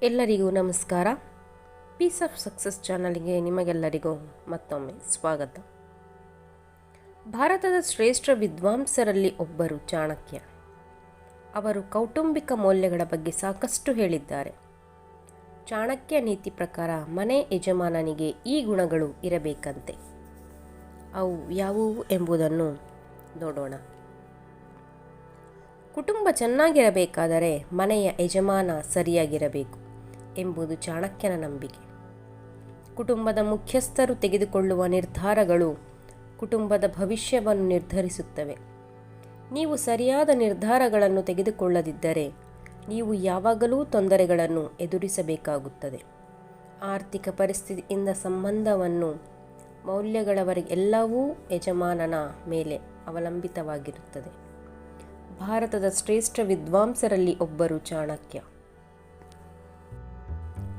ಎಲ್ಲರಿಗೂ ನಮಸ್ಕಾರ. Piece of success ಚಾನಲ್ಗೆ ನಿಮಗೆಲ್ಲರಿಗೂ ಮತ್ತೊಮ್ಮೆ ಸ್ವಾಗತ. ಭಾರತದ ಶ್ರೇಷ್ಠ ವಿದ್ವಾಂಸರಲ್ಲಿ ಒಬ್ಬರು ಚಾಣಕ್ಯ. ಅವರು ಕೌಟುಂಬಿಕ ಮೌಲ್ಯಗಳ ಬಗ್ಗೆ ಸಾಕಷ್ಟು ಹೇಳಿದ್ದಾರೆ. ಚಾಣಕ್ಯ ನೀತಿ ಪ್ರಕಾರ ಮನೆ ಯಜಮಾನನಿಗೆ ಈ ಗುಣಗಳು ಇರಬೇಕಂತೆ. ಅವು ಯಾವುವು ಎಂಬುದನ್ನು ನೋಡೋಣ. ಕುಟುಂಬ ಚೆನ್ನಾಗಿರಬೇಕಾದರೆ ಮನೆಯ ಯಜಮಾನ ಸರಿಯಾಗಿರಬೇಕು ಎಂಬುದು ಚಾಣಕ್ಯನ ನಂಬಿಕೆ. ಕುಟುಂಬದ ಮುಖ್ಯಸ್ಥರು ತೆಗೆದುಕೊಳ್ಳುವ ನಿರ್ಧಾರಗಳು ಕುಟುಂಬದ ಭವಿಷ್ಯವನ್ನು ನಿರ್ಧರಿಸುತ್ತವೆ. ನೀವು ಸರಿಯಾದ ನಿರ್ಧಾರಗಳನ್ನು ತೆಗೆದುಕೊಳ್ಳದಿದ್ದರೆ ನೀವು ಯಾವಾಗಲೂ ತೊಂದರೆಗಳನ್ನು ಎದುರಿಸಬೇಕಾಗುತ್ತದೆ. ಆರ್ಥಿಕ ಪರಿಸ್ಥಿತಿಯಿಂದ ಸಂಬಂಧವನ್ನು ಮೌಲ್ಯಗಳವರೆಗೆ ಎಲ್ಲವೂ ಯಜಮಾನನ ಮೇಲೆ ಅವಲಂಬಿತವಾಗಿರುತ್ತದೆ. ಭಾರತದ ಶ್ರೇಷ್ಠ ವಿದ್ವಾಂಸರಲ್ಲಿ ಒಬ್ಬರು ಚಾಣಕ್ಯ.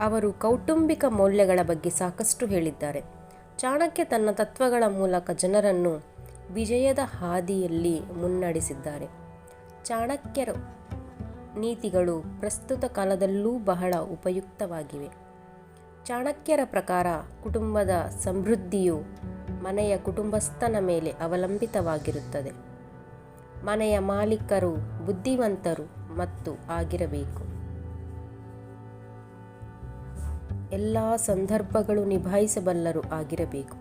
ಅವರು ಕೌಟುಂಬಿಕ ಮೌಲ್ಯಗಳ ಬಗ್ಗೆ ಸಾಕಷ್ಟು ಹೇಳಿದ್ದಾರೆ. ಚಾಣಕ್ಯ ತನ್ನ ತತ್ವಗಳ ಮೂಲಕ ಜನರನ್ನು ವಿಜಯದ ಹಾದಿಯಲ್ಲಿ ಮುನ್ನಡೆಸಿದ್ದಾರೆ. ಚಾಣಕ್ಯರ ನೀತಿಗಳು ಪ್ರಸ್ತುತ ಕಾಲದಲ್ಲೂ ಬಹಳ ಉಪಯುಕ್ತವಾಗಿವೆ. ಚಾಣಕ್ಯರ ಪ್ರಕಾರ ಕುಟುಂಬದ ಸಮೃದ್ಧಿಯು ಮನೆಯ ಕುಟುಂಬಸ್ಥನ ಮೇಲೆ ಅವಲಂಬಿತವಾಗಿರುತ್ತದೆ. ಮನೆಯ ಮಾಲೀಕರು ಬುದ್ಧಿವಂತರು ಮತ್ತು ಆಗಿರಬೇಕು. ಎಲ್ಲ ಸಂದರ್ಭಗಳು ನಿಭಾಯಿಸಬಲ್ಲರು ಆಗಿರಬೇಕು.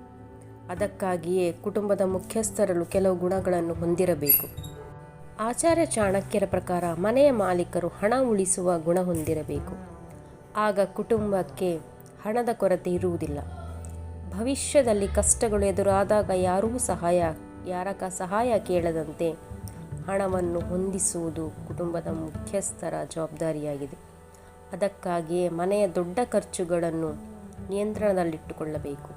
ಅದಕ್ಕಾಗಿಯೇ ಕುಟುಂಬದ ಮುಖ್ಯಸ್ಥರಲ್ಲೂ ಕೆಲವು ಗುಣಗಳನ್ನು ಹೊಂದಿರಬೇಕು. ಆಚಾರ್ಯ ಚಾಣಕ್ಯರ ಪ್ರಕಾರ ಮನೆಯ ಮಾಲೀಕರು ಹಣ ಉಳಿಸುವ ಗುಣ ಹೊಂದಿರಬೇಕು. ಆಗ ಕುಟುಂಬಕ್ಕೆ ಹಣದ ಕೊರತೆ ಇರುವುದಿಲ್ಲ. ಭವಿಷ್ಯದಲ್ಲಿ ಕಷ್ಟಗಳು ಎದುರಾದಾಗ ಯಾರ ಸಹಾಯ ಕೇಳದಂತೆ ಹಣವನ್ನು ಹೊಂದಿಸುವುದು ಕುಟುಂಬದ ಮುಖ್ಯಸ್ಥರ ಜವಾಬ್ದಾರಿಯಾಗಿದೆ. ಅದಕ್ಕಾಗಿಯೇ ಮನೆಯ ದೊಡ್ಡ ಖರ್ಚುಗಳನ್ನು ನಿಯಂತ್ರಣದಲ್ಲಿಟ್ಟುಕೊಳ್ಳಬೇಕು.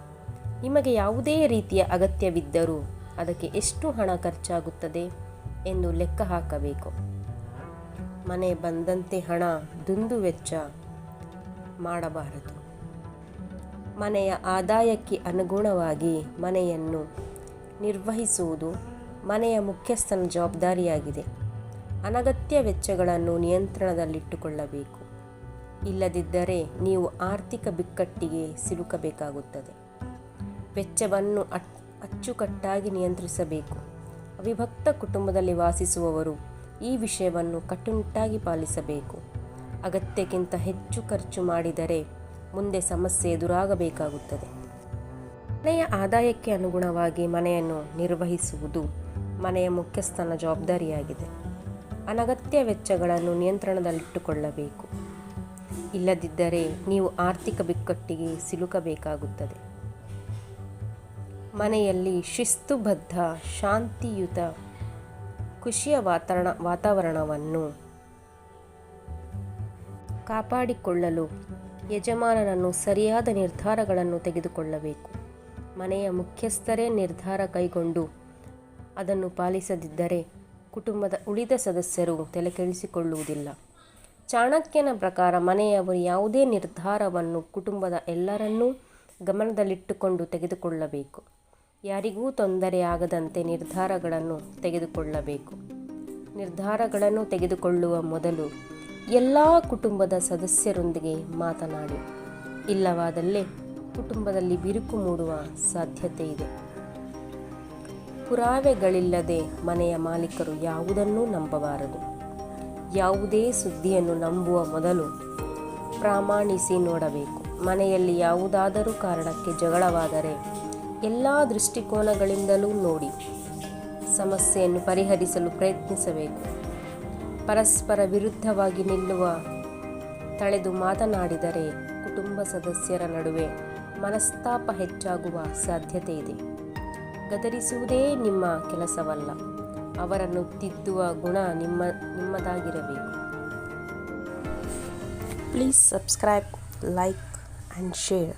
ನಿಮಗೆ ಯಾವುದೇ ರೀತಿಯ ಅಗತ್ಯವಿದ್ದರೂ ಅದಕ್ಕೆ ಎಷ್ಟು ಹಣ ಖರ್ಚಾಗುತ್ತದೆ ಎಂದು ಲೆಕ್ಕ ಹಾಕಬೇಕು. ಮನೆ ಬಂದಂತೆ ಹಣ ದುಂದುವೆಚ್ಚ ಮಾಡಬಾರದು. ಮನೆಯ ಆದಾಯಕ್ಕೆ ಅನುಗುಣವಾಗಿ ಮನೆಯನ್ನು ನಿರ್ವಹಿಸುವುದು ಮನೆಯ ಮುಖ್ಯಸ್ಥನ ಜವಾಬ್ದಾರಿಯಾಗಿದೆ. ಅನಗತ್ಯ ವೆಚ್ಚಗಳನ್ನು ನಿಯಂತ್ರಣದಲ್ಲಿಟ್ಟುಕೊಳ್ಳಬೇಕು. ಇಲ್ಲದಿದ್ದರೆ ನೀವು ಆರ್ಥಿಕ ಬಿಕ್ಕಟ್ಟಿಗೆ ಸಿಲುಕಬೇಕಾಗುತ್ತದೆ. ವೆಚ್ಚವನ್ನು ಅಚ್ಚುಕಟ್ಟಾಗಿ ನಿಯಂತ್ರಿಸಬೇಕು. ಅವಿಭಕ್ತ ಕುಟುಂಬದಲ್ಲಿ ವಾಸಿಸುವವರು ಈ ವಿಷಯವನ್ನು ಕಟ್ಟುನಿಟ್ಟಾಗಿ ಪಾಲಿಸಬೇಕು. ಅಗತ್ಯಕ್ಕಿಂತ ಹೆಚ್ಚು ಖರ್ಚು ಮಾಡಿದರೆ ಮುಂದೆ ಸಮಸ್ಯೆ ಎದುರಾಗಬೇಕಾಗುತ್ತದೆ. ಮನೆಯ ಆದಾಯಕ್ಕೆ ಅನುಗುಣವಾಗಿ ಮನೆಯನ್ನು ನಿರ್ವಹಿಸುವುದು ಮನೆಯ ಮುಖ್ಯಸ್ಥನ ಜವಾಬ್ದಾರಿಯಾಗಿದೆ. ಅನಗತ್ಯ ವೆಚ್ಚಗಳನ್ನು ನಿಯಂತ್ರಣದಲ್ಲಿಟ್ಟುಕೊಳ್ಳಬೇಕು. ಇಲ್ಲದಿದ್ದರೆ ನೀವು ಆರ್ಥಿಕ ಬಿಕ್ಕಟ್ಟಿಗೆ ಸಿಲುಕಬೇಕಾಗುತ್ತದೆ. ಮನೆಯಲ್ಲಿ ಶಿಸ್ತುಬದ್ಧ, ಶಾಂತಿಯುತ, ಖುಷಿಯ ವಾತಾವರಣವನ್ನು ಕಾಪಾಡಿಕೊಳ್ಳಲು ಯಜಮಾನನನ್ನು ಸರಿಯಾದ ನಿರ್ಧಾರಗಳನ್ನು ತೆಗೆದುಕೊಳ್ಳಬೇಕು. ಮನೆಯ ಮುಖ್ಯಸ್ಥರೇ ನಿರ್ಧಾರ ಕೈಗೊಂಡು ಅದನ್ನು ಪಾಲಿಸದಿದ್ದರೆ ಕುಟುಂಬದ ಉಳಿದ ಸದಸ್ಯರು ತಲೆಕೆಡಿಸಿಕೊಳ್ಳುವುದಿಲ್ಲ. ಚಾಣಕ್ಯನ ಪ್ರಕಾರ ಮನೆಯವರು ಯಾವುದೇ ನಿರ್ಧಾರವನ್ನು ಕುಟುಂಬದ ಎಲ್ಲರನ್ನೂ ಗಮನದಲ್ಲಿಟ್ಟುಕೊಂಡು ತೆಗೆದುಕೊಳ್ಳಬೇಕು. ಯಾರಿಗೂ ತೊಂದರೆಯಾಗದಂತೆ ನಿರ್ಧಾರಗಳನ್ನು ತೆಗೆದುಕೊಳ್ಳಬೇಕು. ನಿರ್ಧಾರಗಳನ್ನು ತೆಗೆದುಕೊಳ್ಳುವ ಮೊದಲು ಎಲ್ಲ ಕುಟುಂಬದ ಸದಸ್ಯರೊಂದಿಗೆ ಮಾತನಾಡಿ. ಇಲ್ಲವಾದಲ್ಲಿ ಕುಟುಂಬದಲ್ಲಿ ಬಿರುಕು ಮೂಡುವ ಸಾಧ್ಯತೆ ಇದೆ. ಪುರಾವೆಗಳಿಲ್ಲದೆ ಮನೆಯ ಮಾಲೀಕರು ಯಾವುದನ್ನೂ ನಂಬಬಾರದು. ಯಾವುದೇ ಸುದ್ದಿಯನ್ನು ನಂಬುವ ಮೊದಲು ಪ್ರಮಾಣಿಸಿ ನೋಡಬೇಕು. ಮನೆಯಲ್ಲಿ ಯಾವುದಾದರೂ ಕಾರಣಕ್ಕೆ ಜಗಳವಾದರೆ ಎಲ್ಲ ದೃಷ್ಟಿಕೋನಗಳಿಂದಲೂ ನೋಡಿ ಸಮಸ್ಯೆಯನ್ನು ಪರಿಹರಿಸಲು ಪ್ರಯತ್ನಿಸಬೇಕು. ಪರಸ್ಪರ ವಿರುದ್ಧವಾಗಿ ನಿಲ್ಲುವ ತಳೆದು ಮಾತನಾಡಿದರೆ ಕುಟುಂಬ ಸದಸ್ಯರ ನಡುವೆ ಮನಸ್ತಾಪ ಹೆಚ್ಚಾಗುವ ಸಾಧ್ಯತೆ ಇದೆ. ಗದರಿಸುವುದೇ ನಿಮ್ಮ ಕೆಲಸವಲ್ಲ. ಅವರನ್ನು ತಿದ್ದುವ ಗುಣ ನಿಮ್ಮದಾಗಿರಬೇಕು. Please subscribe, like and share.